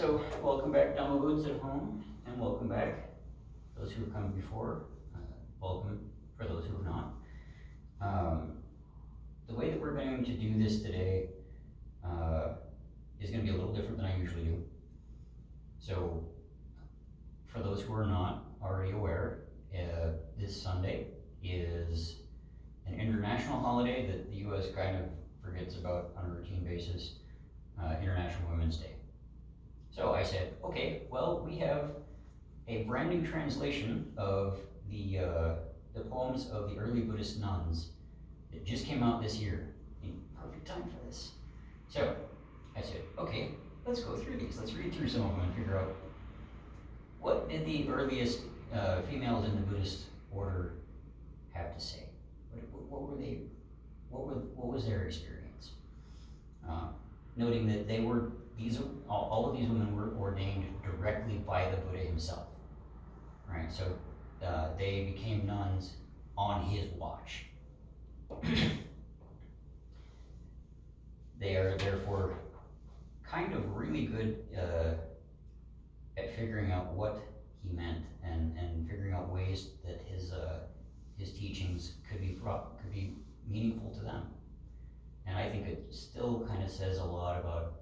So welcome back, downloads at home, and welcome back those who have come before. Welcome for those who have not. Um, the way that we're going to do this today is going to be a little different than I usually do. So, for those who are not already aware, this Sunday is an international holiday that the U.S. kind of forgets about on a routine basis, International Women's Day. So I said, okay, well, we have a brand new translation of the poems of the early Buddhist nuns that just came out this year. In perfect time for this. So I said, okay, let's go through these. Let's read through some of them and figure out what did the earliest females in the Buddhist order have to say. What were they? What was their experience? Noting that they were all of these women were ordained directly by the Buddha himself, right? So they became nuns on his watch. They are therefore kind of really good at figuring out what he meant and figuring out ways that his teachings could be meaningful to them. And I think it still kind of says a lot about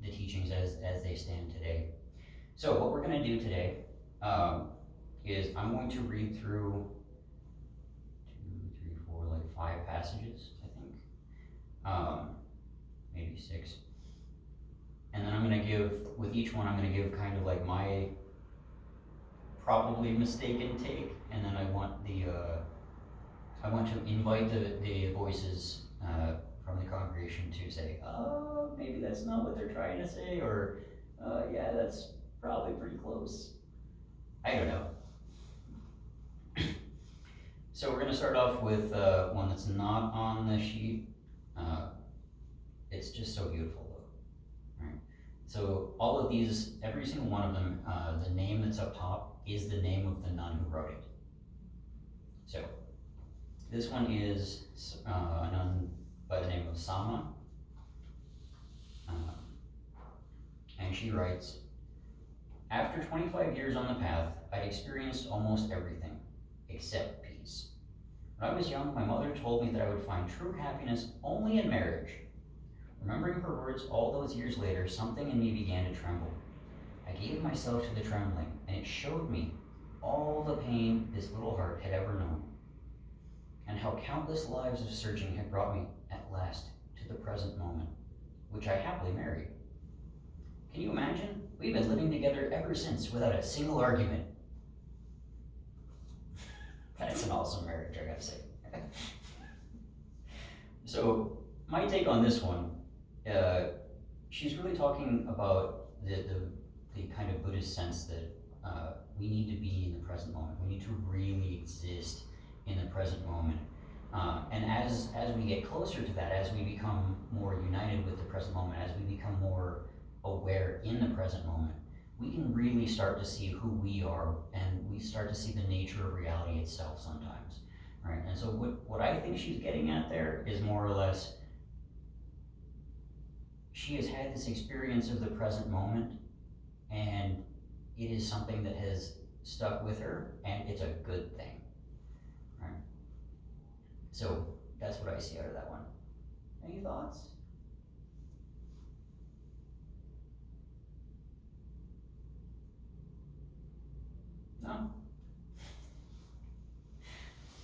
the teachings as they stand today. So what we're going to do today is I'm going to read through 5 passages, I think, maybe 6. And then I'm going to give, with each one, I'm going to give kind of like my probably mistaken take, and then I want to invite the voices from the congregation to say, oh, maybe that's not what they're trying to say, or yeah, that's probably pretty close. I don't know. So we're going to start off with one that's not on the sheet. It's just so beautiful, though. Right? So all of these, every single one of them, the name that's up top is the name of the nun who wrote it. So this one is a nun by the name of Sama. And she writes, after 25 years on the path, I'd experienced almost everything, except peace. When I was young, my mother told me that I would find true happiness only in marriage. Remembering her words all those years later, something in me began to tremble. I gave myself to the trembling, and it showed me all the pain this little heart had ever known, and how countless lives of searching had brought me at last to the present moment, which I happily married. Can you imagine? We've been living together ever since without a single argument. That's an awesome marriage, I gotta say. So, my take on this one, she's really talking about the kind of Buddhist sense that we need to be in the present moment. We need to really exist in the present moment. And as we get closer to that, as we become more united with the present moment, as we become more aware in the present moment, we can really start to see who we are, and we start to see the nature of reality itself sometimes, right? And so what I think she's getting at there is more or less, she has had this experience of the present moment, and it is something that has stuck with her, and it's a good thing, right? So that's what I see out of that one. Any thoughts? No?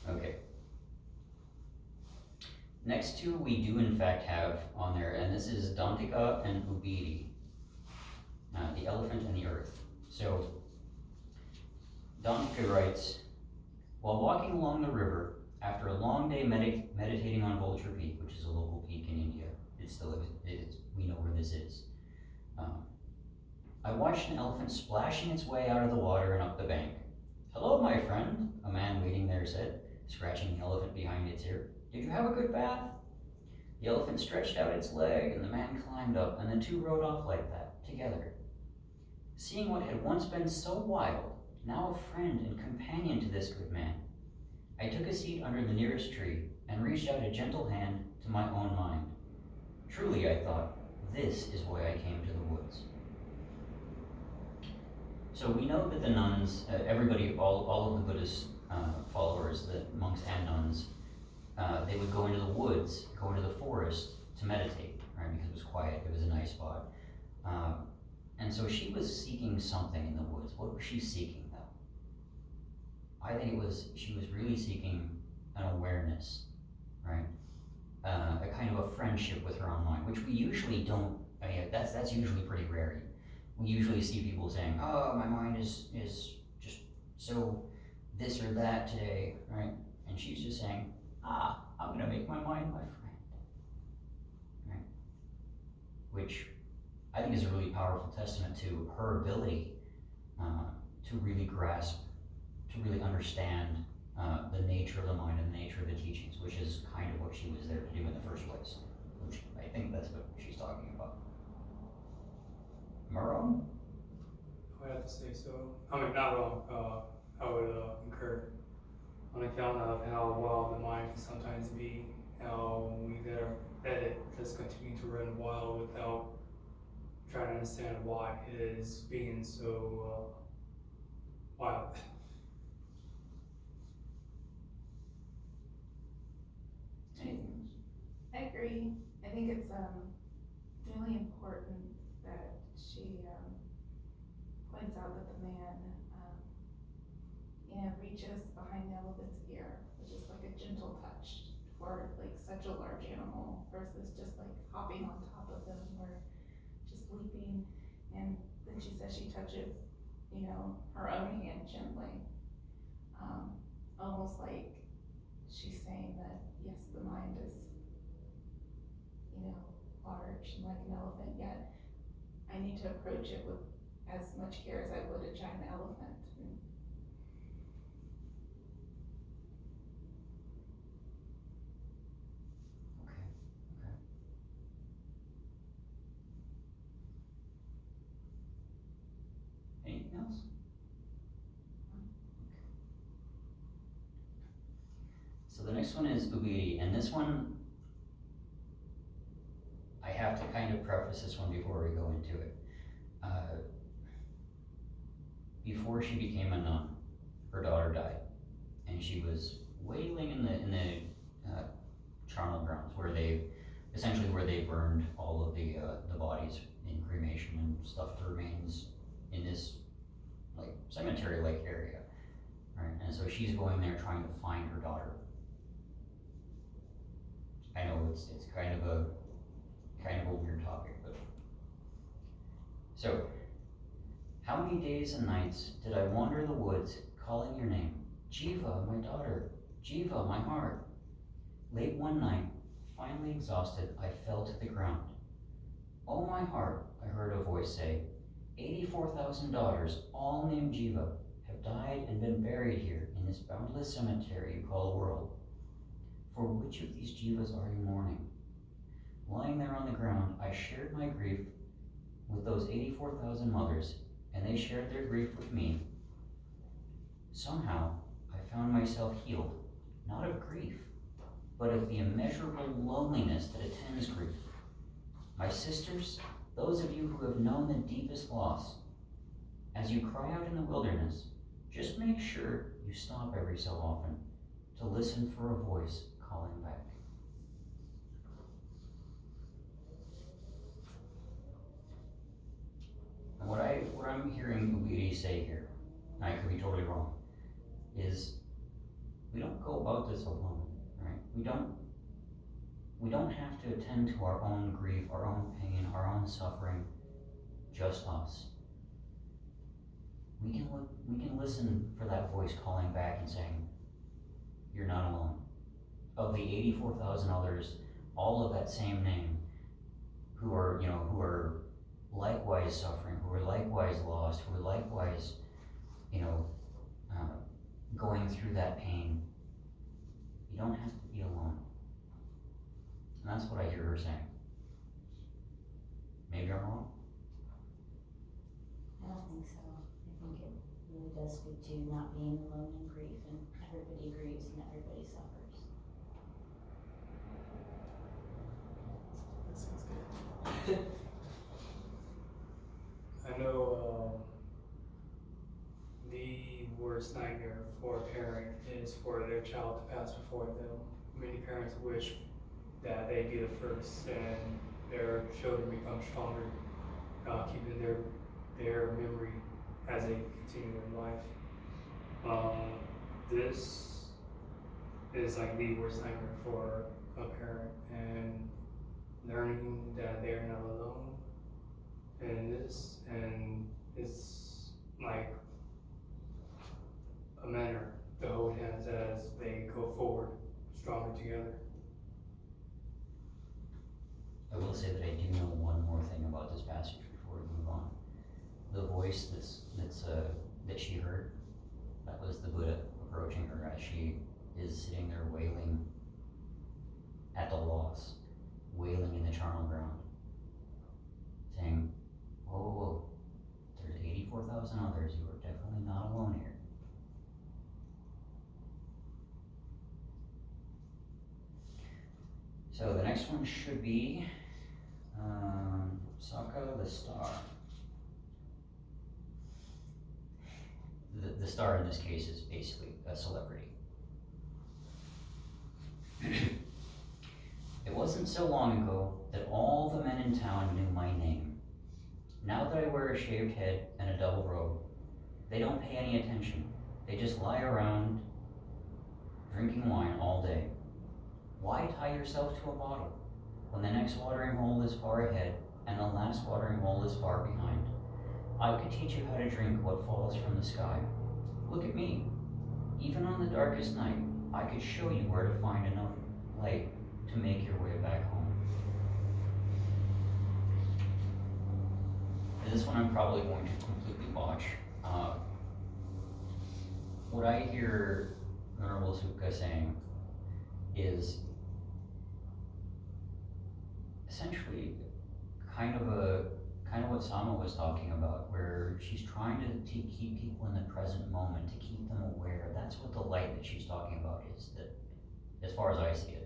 Okay. Next two we do in fact have on there, and this is Dantika and Ubiri, the elephant and the earth. So Dantika writes, while walking along the river, after a long day meditating on Vulture Peak, which is a local peak in India, we know where this is. I watched an elephant splashing its way out of the water and up the bank. Hello, my friend, a man waiting there said, scratching the elephant behind its ear. Did you have a good bath? The elephant stretched out its leg, and the man climbed up, and the two rode off like that, together. Seeing what had once been so wild, now a friend and companion to this good man, I took a seat under the nearest tree and reached out a gentle hand to my own mind. Truly, I thought, This is why I came to the woods. So we know that the nuns, everybody, all of the Buddhist followers, the monks and nuns, they would go into the woods, go into the forest to meditate, right? Because it was quiet, it was a nice spot. And so she was seeking something in the woods. What was she seeking, though? I think she was really seeking an awareness, right? A kind of a friendship with her own mind, which we usually don't. I mean, that's usually pretty rare. We usually see people saying, "Oh, my mind is just so this or that today," right? And she's just saying, I'm gonna make my mind my friend, right? Which I think is a really powerful testament to her ability to really grasp, to really understand the nature of the mind and the nature of the teachings, which is kind of what she was there to do in the first place. Which I think that's what she's talking about. Am I wrong? I would have to say so. I mean, not wrong. I would concur on account of how wild the mind can sometimes be, how we let it just continue to run wild without trying to understand why it is being so wild. Anything else? I agree. I think it's really important that she points out that the man reaches behind the elephant's ear, which is like a gentle touch for like such a large animal versus just like hopping on top of them or just leaping. And then she says she touches, her own hand gently, almost like she's saying that yes, the mind is, large and like an elephant, yet I need to approach it with as much care as I would a giant elephant. Okay. Anything else? So the next one is Ubiri, and this one, I have to kind of preface this one before we go into it. Before she became a nun, her daughter died, and she was wailing in the charnel grounds where they burned all of the bodies in cremation and stuffed the remains in this like cemetery-like area, right? And so she's going there trying to find her daughter. I know it's kind of a weird topic, but so how many days and nights did I wander the woods calling your name? Jiva, my daughter. Jiva, my heart. Late one night, finally exhausted, I fell to the ground. Oh, my heart, I heard a voice say, 84,000 daughters, all named Jiva, have died and been buried here in this boundless cemetery you call a world. For which of these Jivas are you mourning? Lying there on the ground, I shared my grief with those 84,000 mothers, and they shared their grief with me. Somehow, I found myself healed, not of grief, but of the immeasurable loneliness that attends grief. My sisters, those of you who have known the deepest loss, as you cry out in the wilderness, just make sure you stop every so often to listen for a voice calling back. And what I'm hearing Ubiri say here, and I could be totally wrong, is we don't go about this alone, right? We don't have to attend to our own grief, our own pain, our own suffering, just us. We can listen for that voice calling back and saying, you're not alone. Of the 84,000 others, all of that same name, who are likewise suffering, who are likewise lost, who are likewise, going through that pain. You don't have to be alone. And that's what I hear her saying. Maybe I'm wrong? I don't think so. I think it really does speak to not being alone in grief, and everybody grieves and everybody suffers. That sounds good. for a parent is for their child to pass before them. Many parents wish that they be the first and their children become stronger, keeping their memory as they continue in life. This is like the worst nightmare for a parent, and learning that they're not alone in this, and it's like a manner to hold hands as they go forward stronger together. I will say that I do know one more thing about this passage before we move on. The voice that she heard, that was the Buddha approaching her as she is sitting there wailing at the loss, wailing in the charnel ground, saying, whoa, whoa, whoa, there's 84,000 others, you are definitely not alone here. So the next one should be Sokka the Star. The star in this case is basically a celebrity. It wasn't so long ago that all the men in town knew my name. Now that I wear a shaved head and a double robe, they don't pay any attention. They just lie around drinking wine all day. Why tie yourself to a bottle when the next watering hole is far ahead and the last watering hole is far behind? I could teach you how to drink what falls from the sky. Look at me. Even on the darkest night, I could show you where to find enough light to make your way back home. And this one I'm probably going to completely botch. What I hear Venerable Sukha saying is essentially kind of what Sama was talking about, where she's trying to keep people in the present moment, to keep them aware. That's what the light that she's talking about is, that as far as I see it.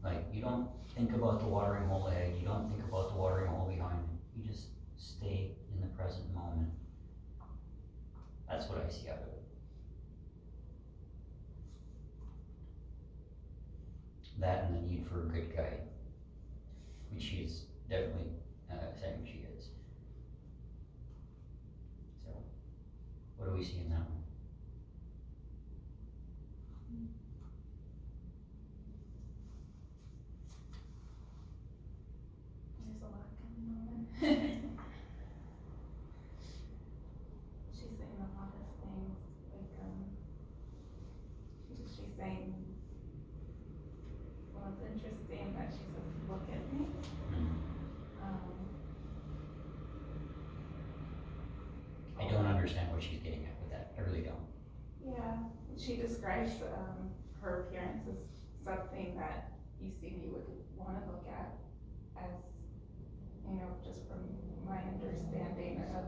Like, you don't think about the watering hole ahead, you don't think about the watering hole behind, you just stay in the present moment. That's what I see out of it. That and the need for a good guide, which she's definitely saying she is. So, what do we see in that one? There's a lot going on. She's saying a lot of things, like, she's saying, well, it's interesting that she says, look at me. I don't understand what she's getting at with that. I really don't. Yeah, she describes, her appearance as something that you would wanna look at as, just from my understanding of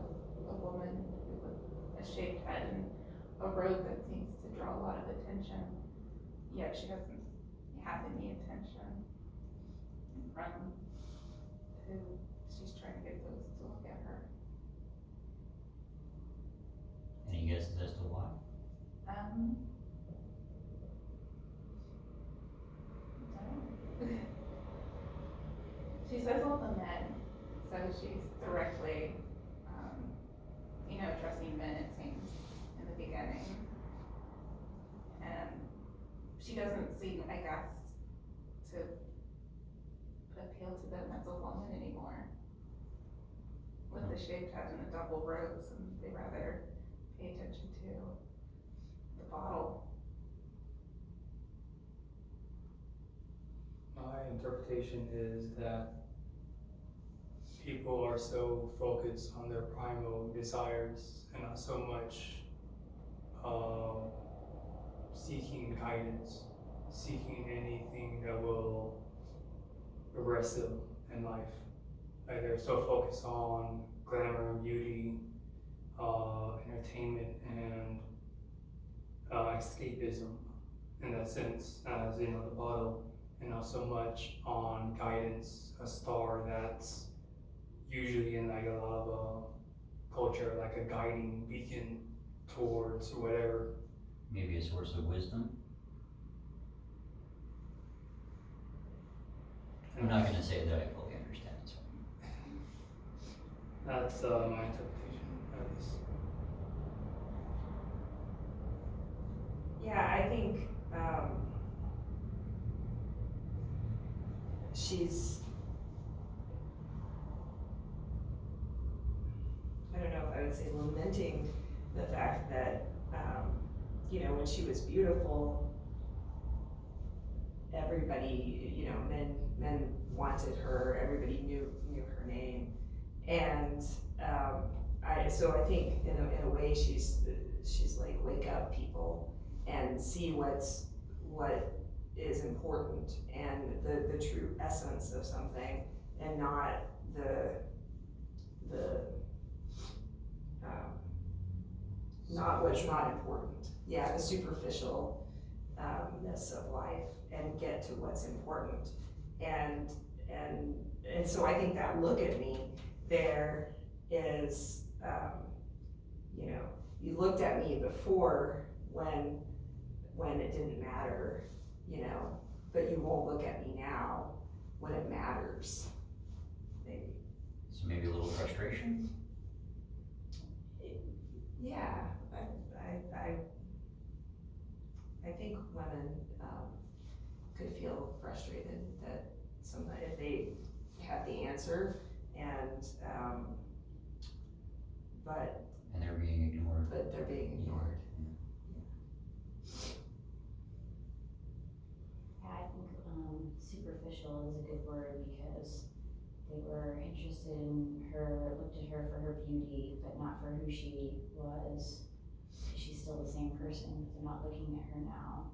a woman with a shaved head and a robe that seems to draw a lot of attention, yet she doesn't have any attention from who she's trying to get those to look at her. Any guesses as to why? No. She says all the men, so she's directly, addressing men, it seems, in the beginning. And she doesn't seem, I guess, to appeal to them as a woman anymore. With the shaved head and the double robes, and they rather pay attention to the bottle. My interpretation is that people are so focused on their primal desires and not so much seeking guidance, seeking anything that will progress them in life. Like, they're so focused on glamour and beauty, entertainment and escapism in that sense, as the bottle, and not so much on guidance, a star that's usually in like a lot of culture, like a guiding beacon towards or whatever. Maybe a source of wisdom. I'm not gonna say that I fully understand this one. That's my interpretation of this. Yeah, I think, she's, I don't know if I would say lamenting the fact that, when she was beautiful, everybody, men wanted her, everybody knew her name. And, so I think in a way she's like, wake up people and see what is important and the true essence of something, and not not what's not important. Yeah, the superficialness of life, and get to what's important. And so I think that look at me there is, you looked at me before when it didn't matter, but you won't look at me now when it matters. Maybe. So maybe a little frustration? Yeah, I think women could feel frustrated that sometimes if they had the answer and And they're being ignored. but they're being ignored. Yeah, I think superficial is a good word, because they were interested in her, looked at her for her beauty, but not for who she was. She's still the same person, but they're not looking at her now.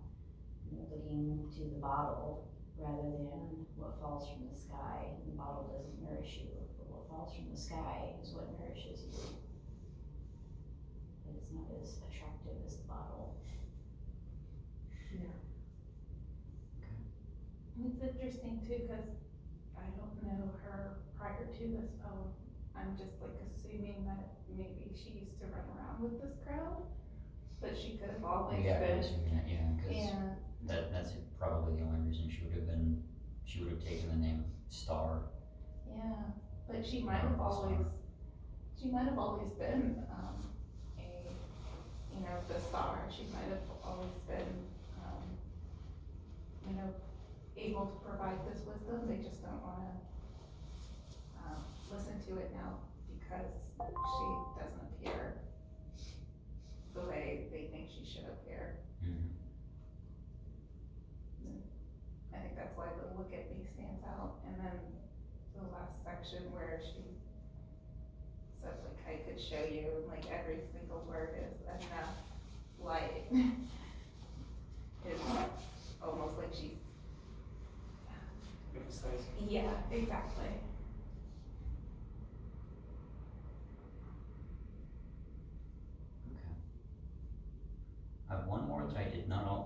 And they're looking to the bottle rather than what falls from the sky. And the bottle doesn't nourish you, but what falls from the sky is what nourishes you. But it's not as attractive as the bottle. Yeah. It's interesting too, cause I don't know her prior to this poem. I'm just like assuming that maybe she used to run around with this crowd, but she could have always Yeah, been. I'm assuming that, yeah, cause And, that's probably the only reason she would have taken the name Star. yeah, but she might have always been, the star. She might have always been, able to provide this wisdom. They just don't wanna, listen to it now because she doesn't appear the way they think she should appear. Mm-hmm. I think that's why the look at me stands out. And then the last section where she says like, I could show you, like every single word is enough light. It's almost like she's, Emphasizing. yeah, exactly. Okay. I have one more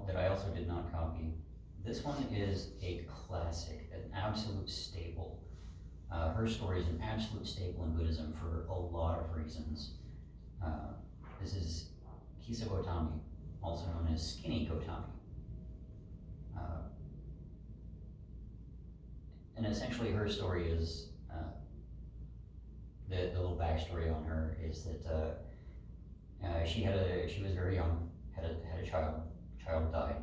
that I also did not copy. This one is a classic, an absolute staple. Her story is an absolute staple in Buddhism for a lot of reasons. This is Kisa Gotami, also known as Skinny Gotami. And essentially her story is, the little backstory on her is that she was very young, had a child died.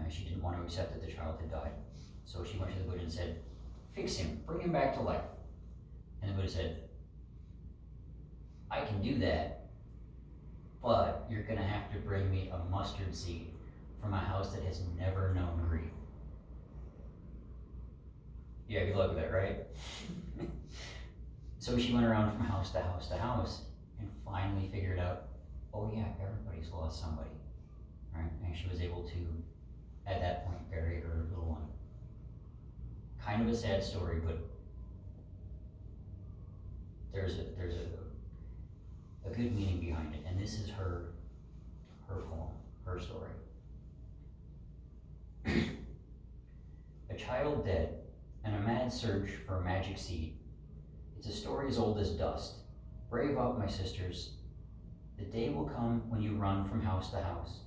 She didn't want to accept that the child had died. So she went to the Buddha and said, fix him, bring him back to life. And the Buddha said, I can do that, but you're gonna have to bring me a mustard seed from a house that has never known grief. Yeah, good luck with that, right? So she went around from house to house to house and finally figured out, oh yeah, everybody's lost somebody, right? And she was able to, at that point, bury her little one. Kind of a sad story, but there's a good meaning behind it, and this is her poem, her story. A child dead, and a mad search for a magic seed. It's a story as old as dust. Brave up, my sisters. The day will come when you run from house to house.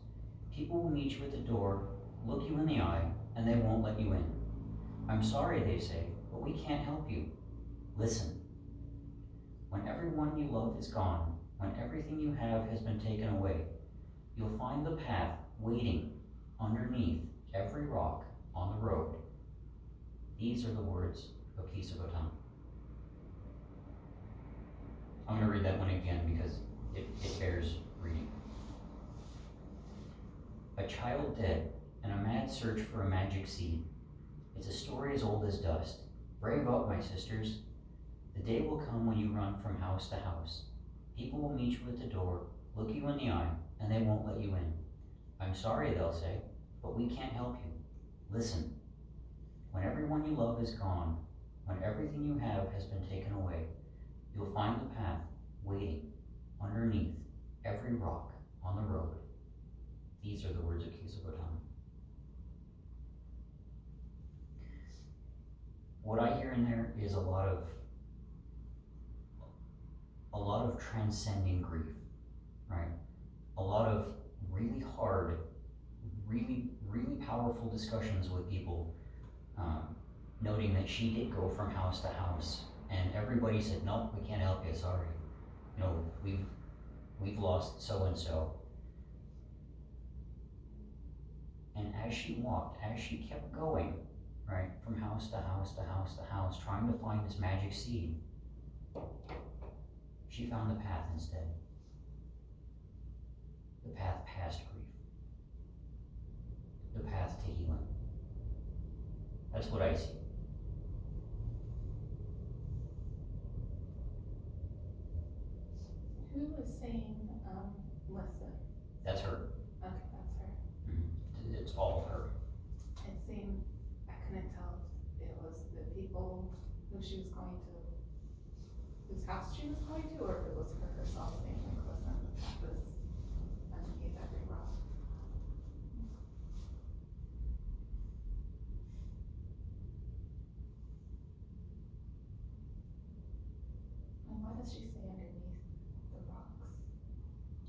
People will meet you at the door, look you in the eye, and they won't let you in. I'm sorry, they say, but we can't help you. Listen. When everyone you love is gone, when everything you have has been taken away, you'll find the path waiting underneath every rock on the road. These are the words of Kisagotam. I'm going to read that one again because it bears reading. A child dead and a mad search for a magic seed. It's a story as old as dust. Brave up, my sisters. The day will come when you run from house to house. People will meet you at the door, look you in the eye, and they won't let you in. I'm sorry, they'll say, but we can't help you. Listen. When everyone you love is gone, when everything you have has been taken away, you'll find the path waiting underneath every rock on the road. These are the words of Kisagotam. What I hear in there is a lot of transcending grief, right? A lot of really hard, really powerful discussions with people, noting that she did go from house to house, and everybody said, "No, we can't help you. Sorry, we've lost so and so." And as she walked, as she kept going, right, from house to house to house to house, trying to find this magic seed, she found the path instead. The path past grief. The path to healing. That's what I see. Who was saying, listen? That's her. Okay, that's her. Mm-hmm. It's all her. It seemed, I couldn't tell if it was the people who she was going to, whose house she was going to, or if it was her herself saying, like, listen, the path is underneath every rock. And why does she say underneath the rocks?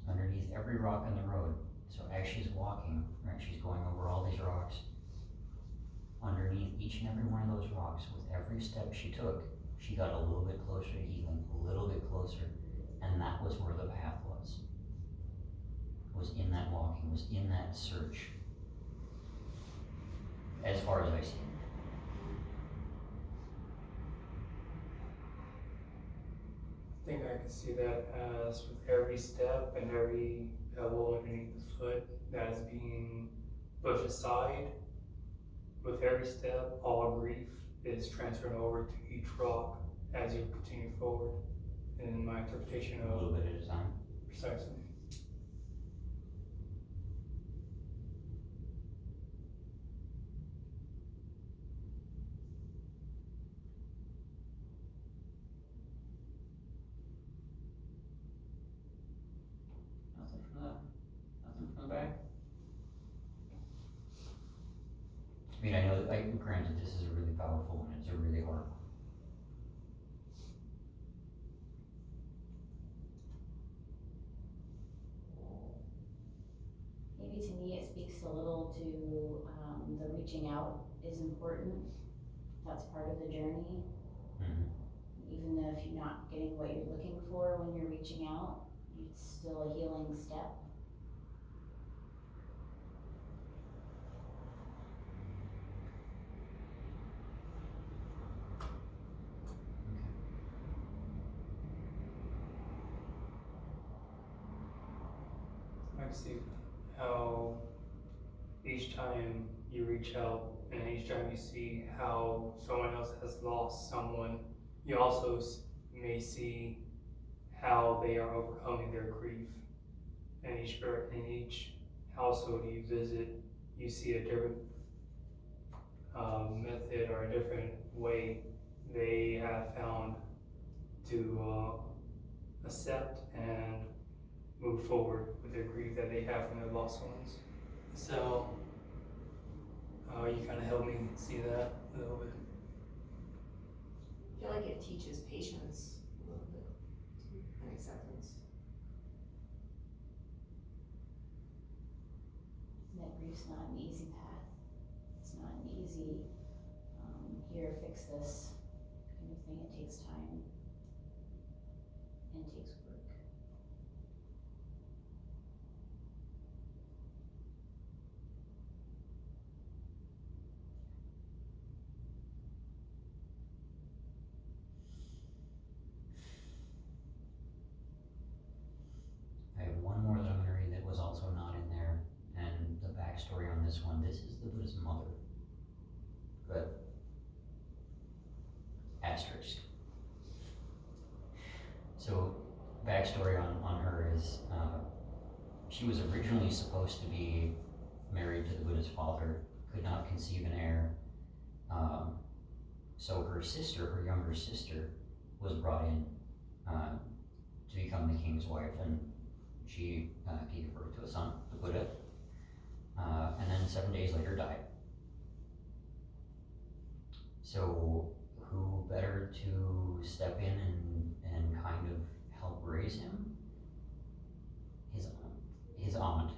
Underneath every rock in the road. So as she's walking, right, she's going over all these rocks. Underneath each and every one of those rocks, with every step she took, she got a little bit closer to healing, a little bit closer. And that was where the path was. Was in that walking, was in that search. As far as I see it. I think I can see that as with every step and every pebble underneath the foot that is being pushed aside. With every step, all grief is transferred over to each rock as you continue forward. In my interpretation A little of bit at a time. precisely. Nothing from the back? I mean, I know, granted, this is a really powerful one, it's a really hard one. Maybe to me, it speaks a little to the reaching out is important. That's part of the journey. Mm-hmm. Even if you're not getting what you're looking for when you're reaching out, it's still a healing step. I see how each time you reach out and each time you see how someone else has lost someone, you also may see how they are overcoming their grief. And in each household you visit, you see a different method or a different way they have found to accept and move forward with their grief that they have from their lost ones. So, you kind of helped me see that a little bit. I feel like it teaches patience a little bit too, and acceptance. life's not an easy path. It's not an easy, here, fix this kind of thing. It takes time and takes work. I have one more that I'm gonna read that was also not in there, and the backstory on this one, this is the Buddha's mother. But, asterisk. So, backstory on her is, she was originally supposed to be married to the Buddha's father, could not conceive an heir. So her sister, her younger sister, was brought in to become the king's wife, and she gave birth to a son, the Buddha, and then 7 days later died. So who better to step in and kind of help raise him? His aunt,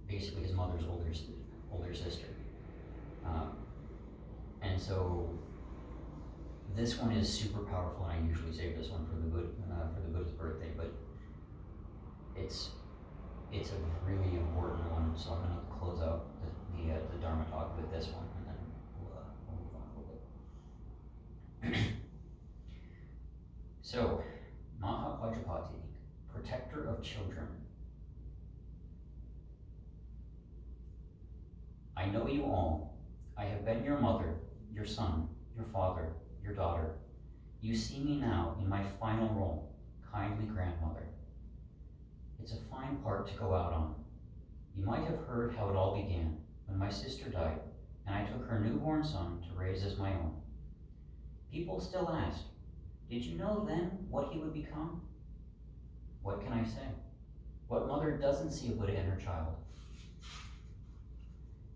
basically his mother's older sister. And so this one is super powerful, and I usually save this one for the Buddha's birthday, but it's a really important one. So I'm gonna close out the Dharma talk with this one, and then we'll move on a little bit. So, Mahapajapati, protector of children. I know you all. I have been your mother, your son, your father, your daughter. You see me now in my final role, kindly grandmother. It's a fine part to go out on. You might have heard how it all began when my sister died and I took her newborn son to raise as my own. People still ask, did you know then what he would become? What can I say? What mother doesn't see a Buddha in her child?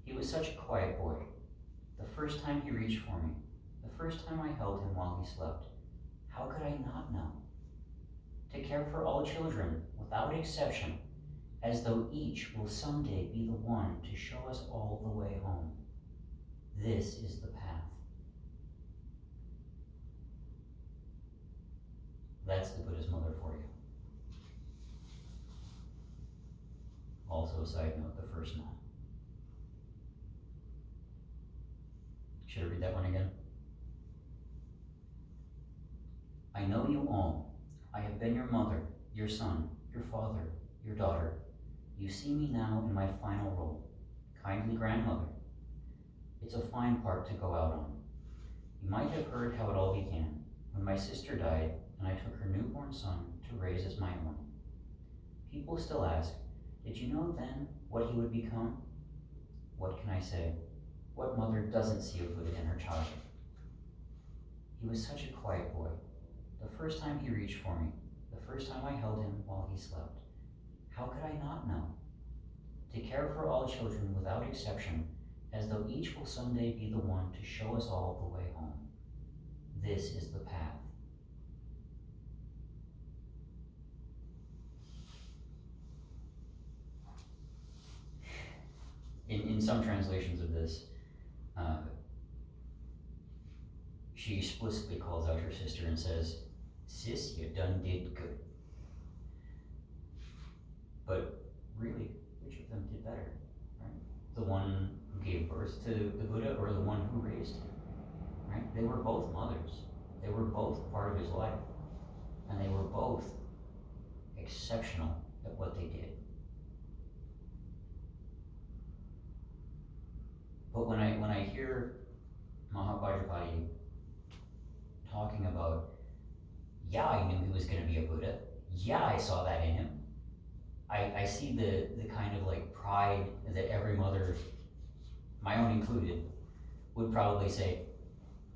He was such a quiet boy. The first time he reached for me, the first time I held him while he slept, how could I not know? To care for all children, without exception, as though each will someday be the one to show us all the way home. This is the path. That's the Buddha's mother for you. Also, side note, the first nun. Should I read that one again? I know you all. I have been your mother, your son, your father, your daughter. You see me now in my final role, kindly grandmother. It's a fine part to go out on. You might have heard how it all began when my sister died and I took her newborn son to raise as my own. People still ask, did you know then what he would become? What can I say? What mother doesn't see a Buddha in her child? He was such a quiet boy. The first time he reached for me, the first time I held him while he slept, how could I not know? To care for all children without exception, as though each will someday be the one to show us all the way home. This is the path. In some translations of this, she explicitly calls out her sister and says, sis, you done did good. But really, which of them did better, right? The one who gave birth to the Buddha or the one who raised him, right? They were both mothers. They were both part of his life. And they were both exceptional at what they did. But when I hear Mahapajapati talking about, yeah, I knew he was going to be a Buddha. Yeah, I saw that in him. I see the kind of like pride that every mother, my own included, would probably say,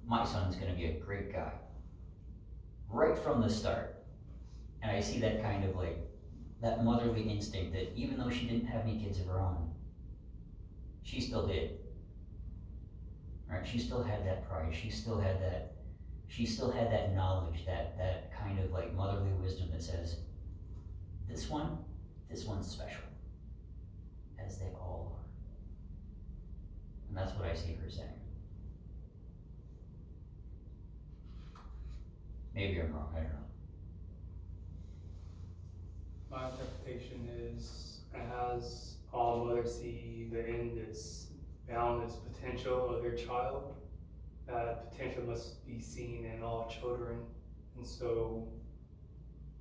my son's going to be a great guy. Right from the start. And I see that kind of like, that motherly instinct that even though she didn't have any kids of her own, she still did. Right? She still had that pride. She still had that knowledge, that kind of like motherly wisdom that says, this one's special, as they all are. That's what I see her saying. Maybe I'm wrong, I don't know. My interpretation is, as all mothers see the end is boundless potential of their child, that potential must be seen in all children. And so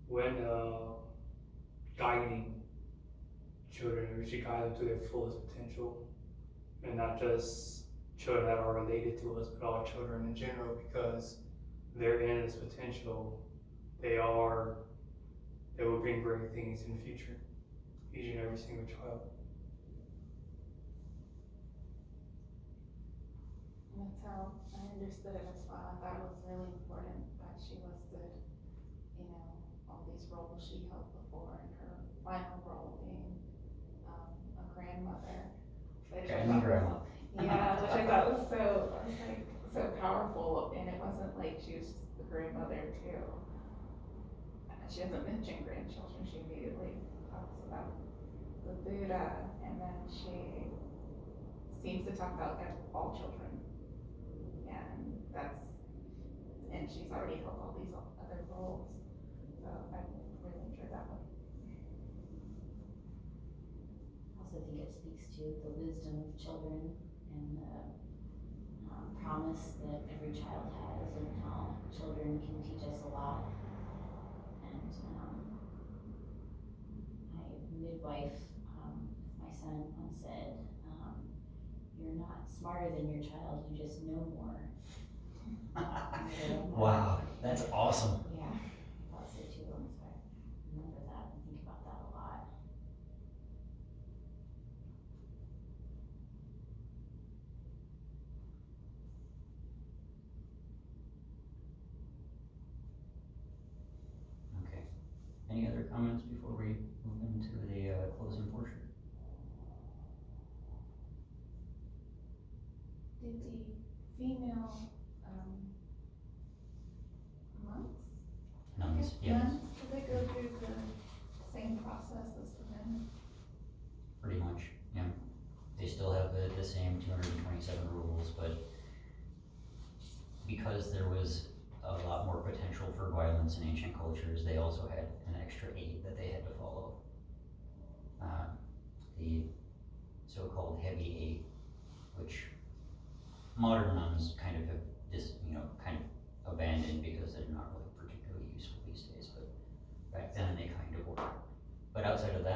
when guiding children, we should guide them to their fullest potential, and not just children that are related to us, but all children in general, because their endless potential, they will bring great things in the future, each and every single child. And that's how I understood it as well. I thought it was really important that she listed, you know, all these roles she held before, and her final role being a grandmother. Which I thought was- Yeah, which I thought was so powerful, and it wasn't like she was just the grandmother too. She doesn't mention grandchildren, she immediately talks about the Buddha, and then she seems to talk about all children. And she's already held all these other roles, so I really enjoyed that one. I also think it speaks to the wisdom of children and the promise that every child has, and how children can teach us a lot. And my midwife with my son once said, "You're not smarter than your child, you just know more." Wow, that's awesome. Yeah, I thought so too, and so I remember that and think about that a lot. Okay. Any other comments before we move into the closing portion? Did the female, monks? Nuns, yeah, Nuns, did they go through the same process as the men? pretty much, yeah. They still have the same 227 rules, but because there was a lot more potential for violence in ancient cultures, they also had an extra 8 that they had to follow. The so-called heavy 8, which modern nuns kind of have kind of abandoned because they're not really particularly useful these days, but back then they kind of were. But outside of that,